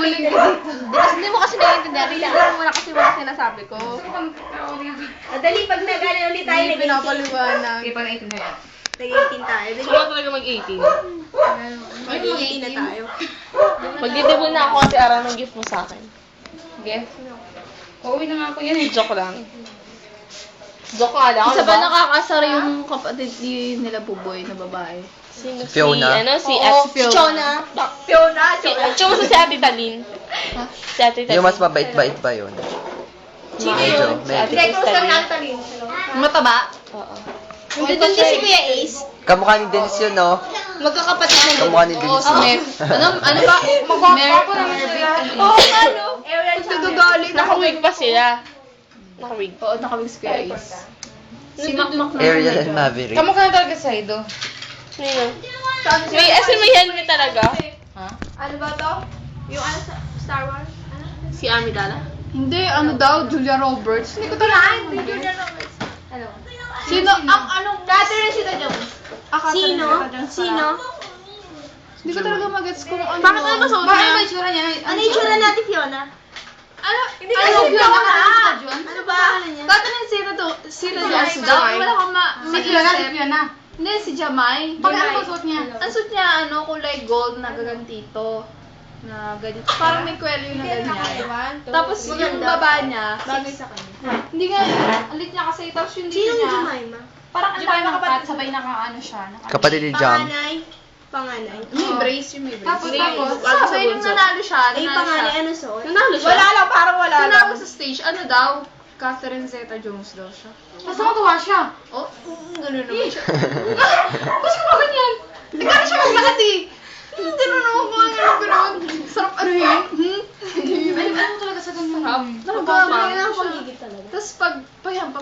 Huling ka dito. Hindi mo kasi naiintindihan. Relax mo na kasi mga sinasabi ko. Dali, pag nag-ano ulit tayo, Hindi pinapaliwanag. Hindi pa naiintindihan. nag-18 tayo. Dali, Wala talaga mag-18. mag-18 na tayo. Magdidibol na ako kasi araw ng gift mo sa akin. Yes. Uuwi na nga ako yan eh. Joke lang. Joke nga lang. Isa ano ba nakakasar yung kapatid nila Buboy na babae? Sino? Fiona. Si Oo, Si Fiona. Fiona, Tsaka si Ate Talin. Si Ate Talin. Yung mas mabait-bait ba yun? Sino Medyo, yun? medyo. Hindi, close lang natin talin. Mataba? Oo. Nandun din si Kuya Ace. Kamukha ni Dennis yun, no? Magkakapatid na yun. Kamukha ni Dennis, no? Ano ba? Oo, ano? Aaron Nagagalit. Naka-wig pa sila. Naka-wig. Oo, nakawig si Kuya Ace. Si Makmak na. Ariel and Maverick. Kamukha na talaga sa Ido. Sino? May helmet talaga. Ano ba to? Yung ano sa Star Wars? Ano? Si Amidala. Hindi, ano daw, Julia Roberts. Hindi ko talaga. Hindi yun ano. Ano? Sino? Ang anong... Catherine Zeta-Jones. Sino? Sino? Hindi ko talaga magets kung ano. Bakit ano ba suot Bakit niya? ba itsura niya? Ano yung tsura natin, Fiona? Ano? Hindi Ano kasi yun? Fiona. Nakakita Ano ba? Ano niya? Tatanungin sino Jones daw. Wala kang Fiona. Hindi, si Jamay. Bakit ano ba suot niya? Ang suot niya, ano, kulay gold na gagantito. Na ganito. Parang may kwelyo na ganyan. Tapos yung baba niya, Bagay sa kanya. hindi nga, alit niya kasi. Tapos yung dito Sino yung niya, Jemima? parang ang dami ng cut, sabay naka-ano siya. Kapatid ni Jam. Panganay. Panganay. May brace yung may brace. Tapos, bago sa sabay nung bunso. nanalo siya. Ay, nanalo panganay. siya. Ano suot? Nanalo siya. Wala lang, parang wala lang. Nanalo sa stage, ano daw? Catherine Zeta-Jones daw siya. Tapos nakatawa siya. Oh, gano'n naman siya. Bakit ka ba ganyan? Hindi ka na siya maglakad eh. Tinanong ako kung ano gano'n. Sarap ano yun? Ano talaga sa ganyan? Sarap. Pagkakaroon ng pagigit talaga. Tapos pag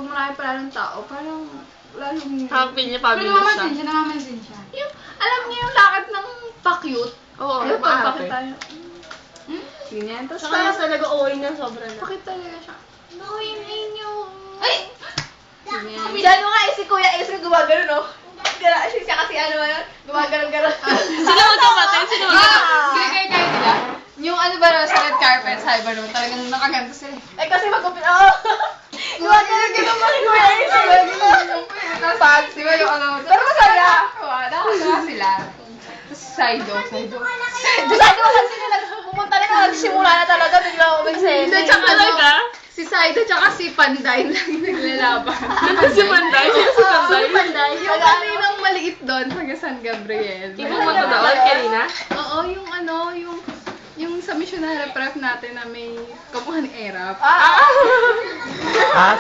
marami pala ng tao, parang lalong... Happy niya, fabulous siya. namamansin siya. Yung, alam niyo yung lakad ng pa-cute? Oo, Ano pa, maaarte. bakit tayo? Ganyan. Tapos Saka mas talaga OA na sobra na. bakit talaga siya? No, yun yung... Ay! Ganyan. Bilan mo nga eh, si Kuya Ace yung gumagano, no? Siya kasi ano ba yun? Gumagano-gano. Sino magkapatid? Sino magkapatid? Kaya nila. Yung ano ba sa red carpet, sabi ba naman, talagang nakaganto sila. Eh kasi magupit, oo. Gumagano-gano pa si Kuya Ace. Tapos, di ba yung ano, Pero masaya. Nakakatawa sila. Tapos Saido. Basta ko kasi nila pumunta na nagsimula na talaga bigla ako mag-send. Hindi, tsaka Talaga? si Saido tsaka si Panday lang yung naglalaban. Si Panday? Sino si Panday? Panday. Yung kaninang maliit doon, taga San Gabriel. Di mo magkadaol kanina? Oo, yung ano, yung sa missionary prep natin na may kamukha ni Erap.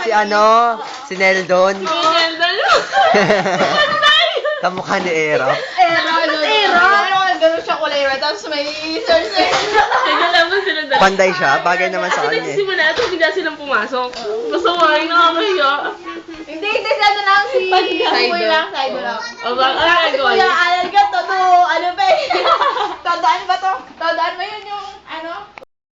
Si ano? Si Neldon. Gandal. Kamukha ni Erap. Ganun siya kulay red, tapos may sir. Teka lang mo sila dalawa. Panday siya. Bagay naman sa Kasi kanya. eh. nagsisimula ito, bigla silang pumasok. Basta wala nakakaya. Hindi, ano lang si... Saido. Kuya lang, Saido lang. O ba, ano Si nagawa Kuya niya? Alan ka, todo, ano ba eh? Tandaan ba to? Tandaan mo yun yung, ano?